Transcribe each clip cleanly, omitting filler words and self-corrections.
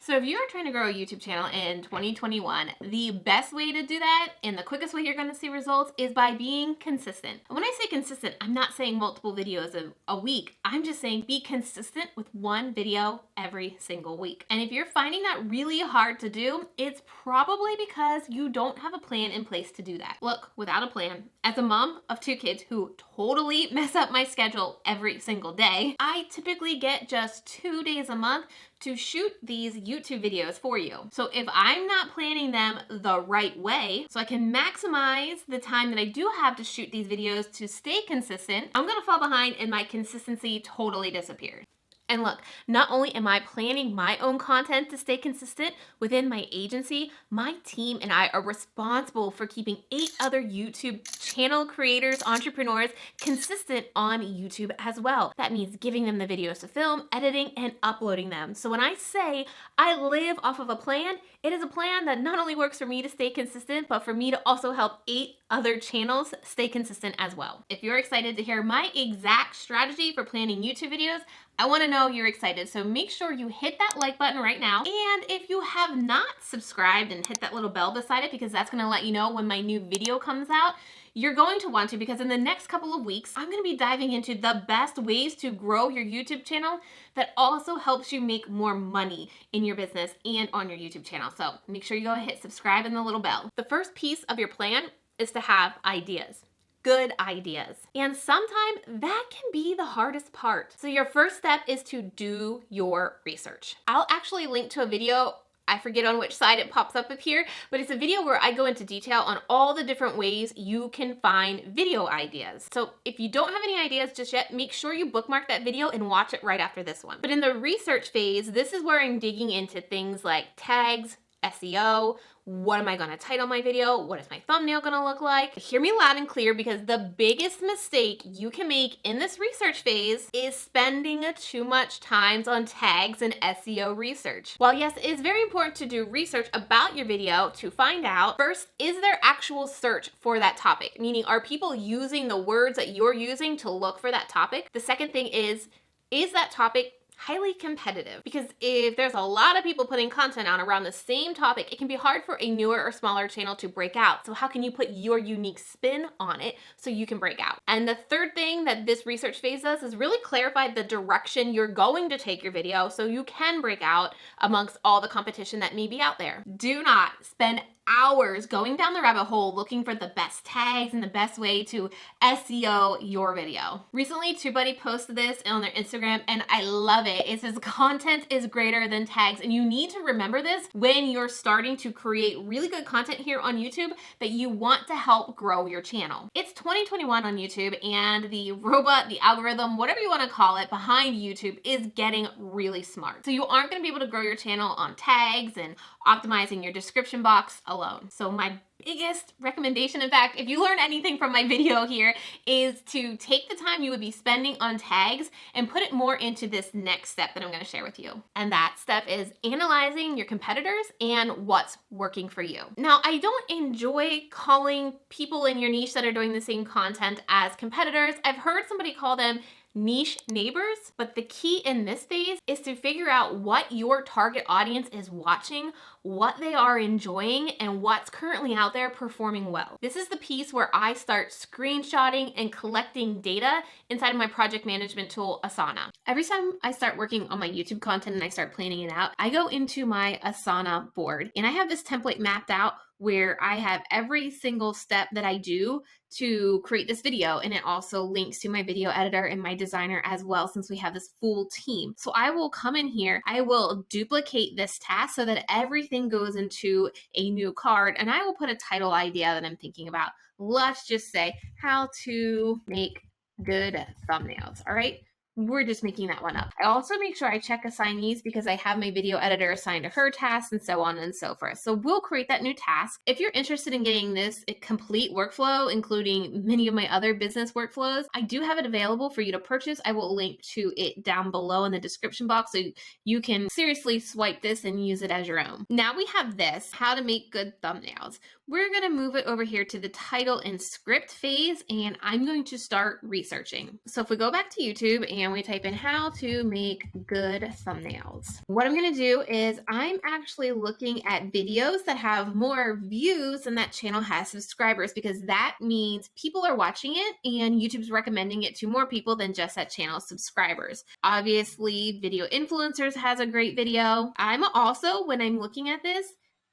So if you are trying to grow a YouTube channel in 2021, the best way to do that and the quickest way you're going to see results is by being consistent. And when I say consistent, I'm not saying multiple videos a week. I'm just saying be consistent with one video every single week. And if you're finding that really hard to do, it's probably because you don't have a plan in place to do that. Look, without a plan, as a mom of 2 kids who totally mess up my schedule every single day, I typically get just 2 days a month to shoot these YouTube videos for you. So if I'm not planning them the right way, so I can maximize the time that I do have to shoot these videos to stay consistent, I'm gonna fall behind and my consistency totally disappears. And look, not only am I planning my own content to stay consistent within my agency, my team and I are responsible for keeping 8 other YouTube channel creators, entrepreneurs consistent on YouTube as well. That means giving them the videos to film, editing, and uploading them. So when I say I live off of a plan, it is a plan that not only works for me to stay consistent, but for me to also help 8 other channels stay consistent as well. If you're excited to hear my exact strategy for planning YouTube videos, I want to know you're excited. So make sure you hit that like button right now. And if you have not subscribed and hit that little bell beside it, because that's going to let you know when my new video comes out, you're going to want to, because in the next couple of weeks, I'm going to be diving into the best ways to grow your YouTube channel that also helps you make more money in your business and on your YouTube channel. So make sure you go and hit subscribe and the little bell. The first piece of your plan is to have ideas. Good ideas. And sometimes that can be the hardest part. So your first step is to do your research. I'll actually link to a video, I forget on which side it pops up here, but it's a video where I go into detail on all the different ways you can find video ideas. So if you don't have any ideas just yet, make sure you bookmark that video and watch it right after this one. But in the research phase, this is where I'm digging into things like tags, SEO, what am I gonna title my video? What is my thumbnail gonna look like? Hear me loud and clear, because the biggest mistake you can make in this research phase is spending too much time on tags and SEO research. While yes, it is very important to do research about your video to find out, first, is there actual search for that topic? Meaning, are people using the words that you're using to look for that topic? The second thing is that topic highly competitive? Because if there's a lot of people putting content out around the same topic, it can be hard for a newer or smaller channel to break out. So how can you put your unique spin on it so you can break out? And the third thing that this research phase does is really clarify the direction you're going to take your video so you can break out amongst all the competition that may be out there. Do not spend hours going down the rabbit hole looking for the best tags and the best way to SEO your video. Recently, TubeBuddy posted this on their Instagram and I love it. It says content is greater than tags, and you need to remember this when you're starting to create really good content here on YouTube that you want to help grow your channel. It's 2021 on YouTube, and the robot, the algorithm, whatever you want to call it, behind YouTube is getting really smart. So you aren't going to be able to grow your channel on tags and optimizing your description box alone. So my biggest recommendation, in fact, if you learn anything from my video here, is to take the time you would be spending on tags and put it more into this next step that I'm going to share with you. And that step is analyzing your competitors and what's working for you. Now, I don't enjoy calling people in your niche that are doing the same content as competitors. I've heard somebody call them niche neighbors, but the key in this phase is to figure out what your target audience is watching, what they are enjoying, and what's currently out there performing well. This is the piece where I start screenshotting and collecting data inside of my project management tool, Asana. Every time I start working on my YouTube content and I start planning it out, I go into my Asana board and I have this template mapped out where I have every single step that I do to create this video, and it also links to my video editor and my designer as well, since we have this full team. So I will come in here, I will duplicate this task so that everything goes into a new card, and I will put a title idea that I'm thinking about. Let's just say how to make good thumbnails. All right. We're just making that one up. I also make sure I check assignees because I have my video editor assigned to her tasks and so on and so forth. So we'll create that new task. If you're interested in getting this complete workflow, including many of my other business workflows, I do have it available for you to purchase. I will link to it down below in the description box so you can seriously swipe this and use it as your own. Now we have this, how to make good thumbnails. We're going to move it over here to the title and script phase, and I'm going to start researching. So if we go back to YouTube and we type in how to make good thumbnails. What I'm going to do is I'm actually looking at videos that have more views than that channel has subscribers, because that means people are watching it and YouTube's recommending it to more people than just that channel's subscribers. Obviously, Video Influencers has a great video. I'm also, when I'm looking at this,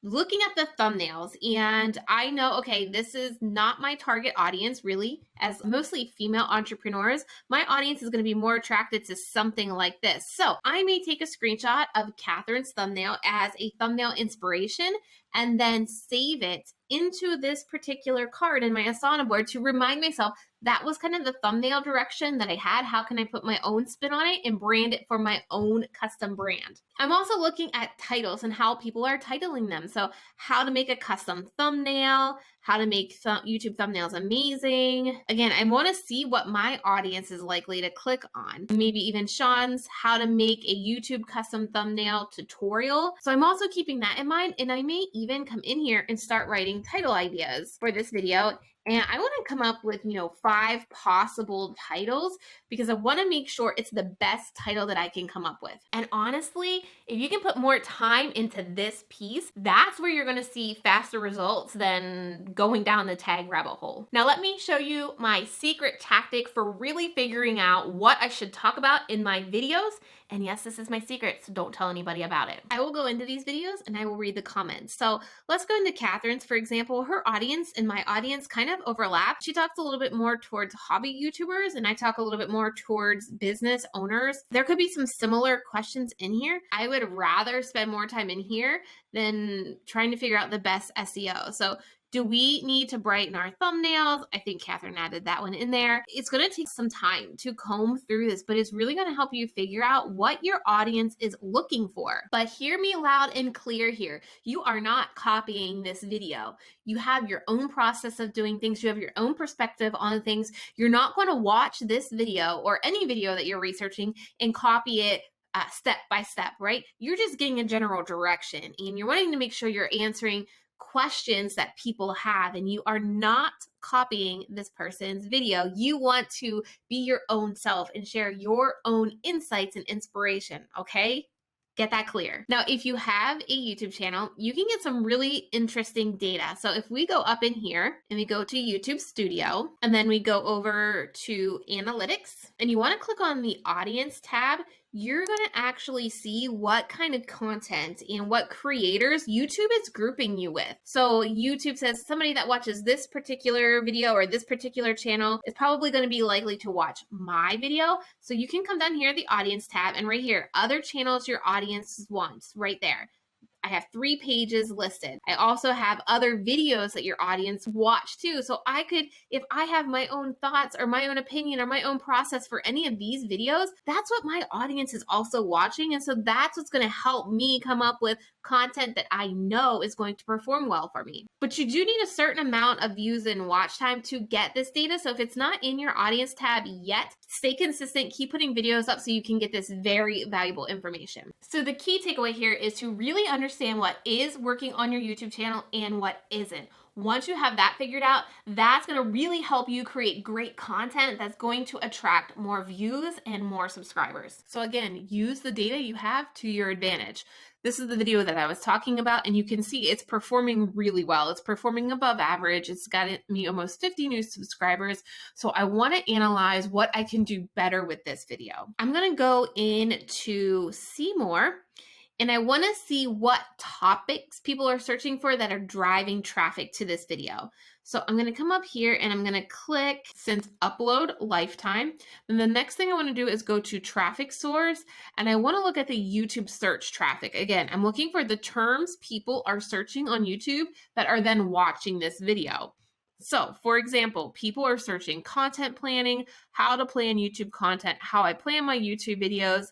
looking at the thumbnails, and I know, okay, this is not my target audience really, as mostly female entrepreneurs. My audience is going to be more attracted to something like this. So I may take a screenshot of Catherine's thumbnail as a thumbnail inspiration and then save it into this particular card in my Asana board to remind myself that was kind of the thumbnail direction that I had. How can I put my own spin on it and brand it for my own custom brand? I'm also looking at titles and how people are titling them. So how to make a custom thumbnail, how to make YouTube thumbnails amazing. Again, I want to see what my audience is likely to click on. Maybe even Sean's how to make a YouTube custom thumbnail tutorial. So I'm also keeping that in mind, and I may even come in here and start writing title ideas for this video. And I want to come up with, 5 possible titles, because I want to make sure it's the best title that I can come up with. And honestly, if you can put more time into this piece, that's where you're going to see faster results than going down the tag rabbit hole. Now, let me show you my secret tactic for really figuring out what I should talk about in my videos. And yes, this is my secret, so don't tell anybody about it. I will go into these videos and I will read the comments. So let's go into Catherine's, for example. Her audience and my audience kind of overlap. She talks a little bit more towards hobby YouTubers, and I talk a little bit more towards business owners. There could be some similar questions in here. I would rather spend more time in here than trying to figure out the best SEO. So do we need to brighten our thumbnails? I think Catherine added that one in there. It's going to take some time to comb through this, but it's really going to help you figure out what your audience is looking for. But hear me loud and clear here. You are not copying this video. You have your own process of doing things. You have your own perspective on things. You're not going to watch this video or any video that you're researching and copy it step by step, right? You're just getting a general direction, and you're wanting to make sure you're answering questions that people have, and you are not copying this person's video. You want to be your own self and share your own insights and inspiration, okay? Get that clear. Now, if you have a YouTube channel, you can get some really interesting data. So if we go up in here and we go to YouTube Studio, and then we go over to Analytics, and you want to click on the Audience tab, you're going to actually see what kind of content and what creators YouTube is grouping you with. So YouTube says somebody that watches this particular video or this particular channel is probably going to be likely to watch my video. So you can come down here, the audience tab, and right here, other channels your audience wants, right there. I have 3 pages listed. I also have other videos that your audience watch too. So I could, if I have my own thoughts or my own opinion or my own process for any of these videos, that's what my audience is also watching. And so that's what's going to help me come up with content that I know is going to perform well for me. But you do need a certain amount of views and watch time to get this data. So if it's not in your audience tab yet, stay consistent, keep putting videos up so you can get this very valuable information. So the key takeaway here is to really understand what is working on your YouTube channel and what isn't. Once you have that figured out, that's going to really help you create great content that's going to attract more views and more subscribers. So again, use the data you have to your advantage. This is the video that I was talking about, and you can see it's performing really well. It's performing above average. It's got me almost 50 new subscribers. So I want to analyze what I can do better with this video. I'm going to go into see more, and I want to see what topics people are searching for that are driving traffic to this video. So I'm going to come up here and I'm going to click since upload lifetime. Then the next thing I want to do is go to traffic source, and I want to look at the YouTube search traffic. Again, I'm looking for the terms people are searching on YouTube that are then watching this video. So for example, people are searching content planning, how to plan YouTube content, how I plan my YouTube videos.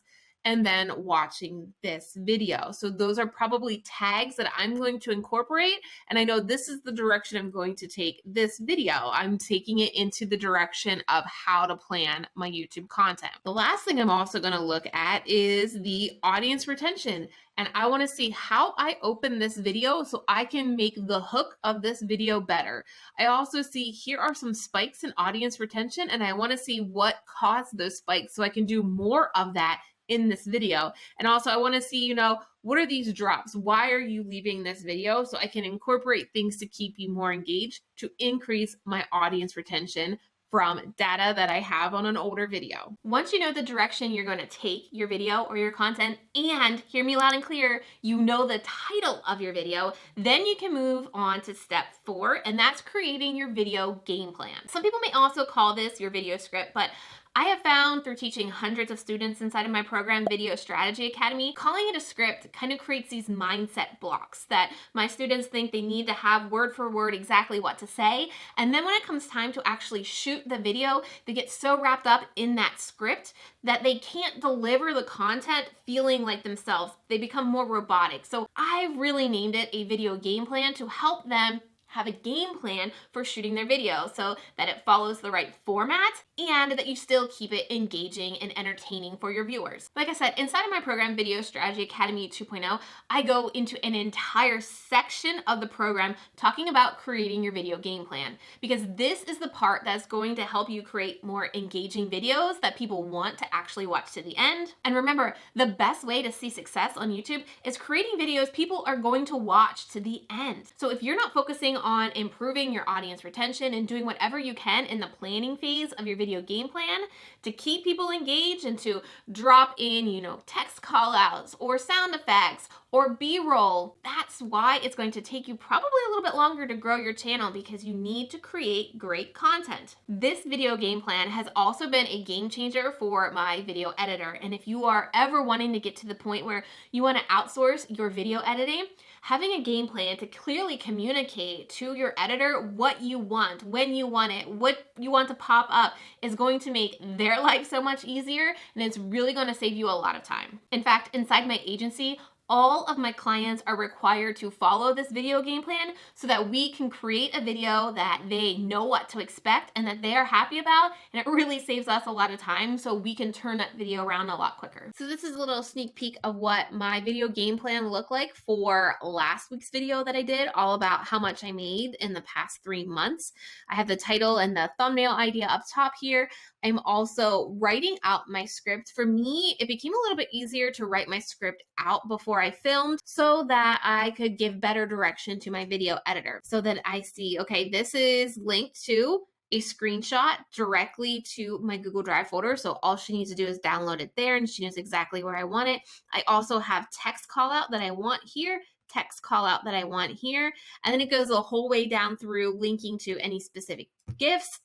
and then watching this video. So those are probably tags that I'm going to incorporate. And I know this is the direction I'm going to take this video. I'm taking it into the direction of how to plan my YouTube content. The last thing I'm also going to look at is the audience retention. And I want to see how I open this video so I can make the hook of this video better. I also see here are some spikes in audience retention, and I want to see what caused those spikes so I can do more of that in this video. And also I want to see, what are these drops? Why are you leaving this video? So I can incorporate things to keep you more engaged to increase my audience retention from data that I have on an older video. Once you know the direction you're going to take your video or your content, and hear me loud and clear, you know the title of your video, then you can move on to step 4, and that's creating your video game plan. Some people may also call this your video script, but I have found through teaching hundreds of students inside of my program, Video Strategy Academy, calling it a script kind of creates these mindset blocks that my students think they need to have word for word exactly what to say. And then when it comes time to actually shoot the video, they get so wrapped up in that script that they can't deliver the content feeling like themselves. They become more robotic. So I really named it a video game plan to help them have a game plan for shooting their video so that it follows the right format and that you still keep it engaging and entertaining for your viewers. Like I said, inside of my program, Video Strategy Academy 2.0, I go into an entire section of the program talking about creating your video game plan, because this is the part that's going to help you create more engaging videos that people want to actually watch to the end. And remember, the best way to see success on YouTube is creating videos people are going to watch to the end. So if you're not focusing on improving your audience retention and doing whatever you can in the planning phase of your video game plan to keep people engaged and to drop in, text call outs or sound effects or B-roll, that's why it's going to take you probably a little bit longer to grow your channel, because you need to create great content. This video game plan has also been a game changer for my video editor. And if you are ever wanting to get to the point where you want to outsource your video editing, having a game plan to clearly communicate to your editor what you want, when you want it, what you want to pop up is going to make their life so much easier, and it's really going to save you a lot of time. In fact, inside my agency, all of my clients are required to follow this video game plan so that we can create a video that they know what to expect and that they are happy about, and it really saves us a lot of time so we can turn that video around a lot quicker. So this is a little sneak peek of what my video game plan looked like for last week's video that I did, all about how much I made in the past 3 months. I have the title and the thumbnail idea up top here. I'm also writing out my script. For me, it became a little bit easier to write my script out before I filmed so that I could give better direction to my video editor, so that I see, okay, this is linked to a screenshot directly to my Google Drive folder. So all she needs to do is download it there and she knows exactly where I want it. I also have text call out that I want here, text call out that I want here. And then it goes the whole way down through linking to any specific GIFs,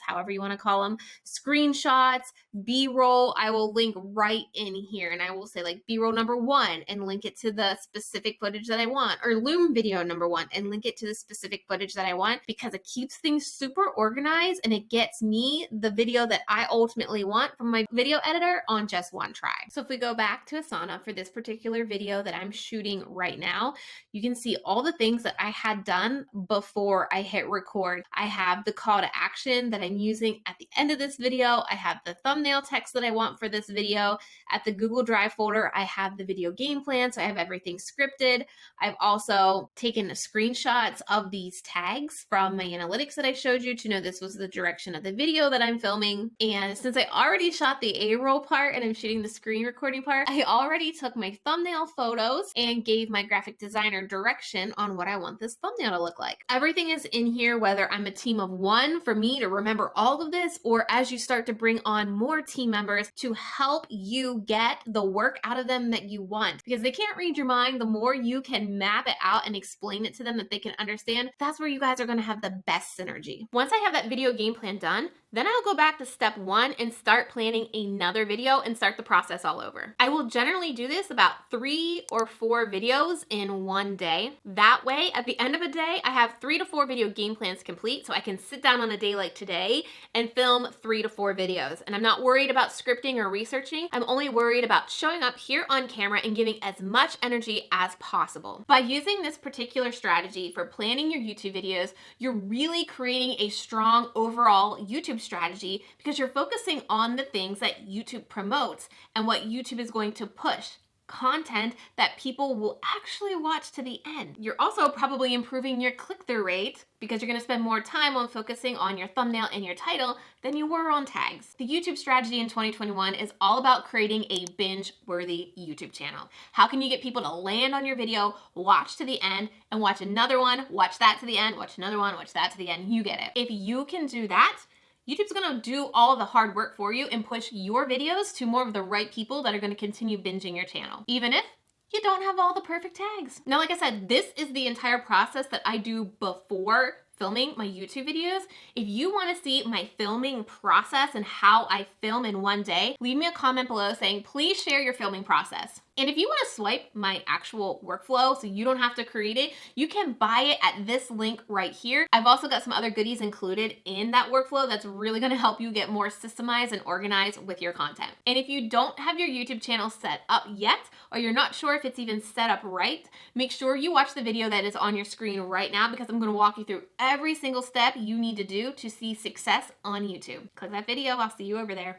however you want to call them, screenshots, B-roll. I will link right in here, and I will say like B-roll number 1 and link it to the specific footage that I want, or Loom video number 1 and link it to the specific footage that I want, because it keeps things super organized and it gets me the video that I ultimately want from my video editor on just one try. So if we go back to Asana for this particular video that I'm shooting right now, you can see all the things that I had done before I hit record. I have the call to action that I'm using at the end of this video. I have the thumbnail text that I want for this video. At the Google Drive folder, I have the video game plan, so I have everything scripted. I've also taken screenshots of these tags from my analytics that I showed you to know this was the direction of the video that I'm filming. And since I already shot the A-roll part and I'm shooting the screen recording part, I already took my thumbnail photos and gave my graphic designer direction on what I want this thumbnail to look like. Everything is in here, whether I'm a team of 1 for me to remember all of this, or as you start to bring on more team members to help you get the work out of them that you want, because they can't read your mind. The more you can map it out and explain it to them that they can understand, that's where you guys are going to have the best synergy. Once I have that video game plan done, then I'll go back to step 1 and start planning another video and start the process all over. I will generally do this about 3 or 4 videos in one day. That way, at the end of a day, I have 3 to 4 video game plans complete, so I can sit sit down on a day like today and film 3 to 4 videos. And I'm not worried about scripting or researching. I'm only worried about showing up here on camera and giving as much energy as possible. By using this particular strategy for planning your YouTube videos, you're really creating a strong overall YouTube strategy because you're focusing on the things that YouTube promotes and what YouTube is going to push. Content that people will actually watch to the end. You're also probably improving your click-through rate because you're going to spend more time on focusing on your thumbnail and your title than you were on tags. The YouTube strategy in 2021 is all about creating a binge-worthy YouTube channel. How can you get people to land on your video, watch to the end, and watch another one, watch that to the end, watch another one, watch that to the end? You get it. If you can do that, YouTube's gonna do all the hard work for you and push your videos to more of the right people that are gonna continue binging your channel, even if you don't have all the perfect tags. Now, like I said, this is the entire process that I do before filming my YouTube videos. If you want to see my filming process and how I film in one day, leave me a comment below saying, please share your filming process. And if you want to swipe my actual workflow so you don't have to create it, you can buy it at this link right here. I've also got some other goodies included in that workflow that's really going to help you get more systemized and organized with your content. And if you don't have your YouTube channel set up yet, or you're not sure if it's even set up right, make sure you watch the video that is on your screen right now because I'm going to walk you through every single step you need to do to see success on YouTube. Click that video. I'll see you over there.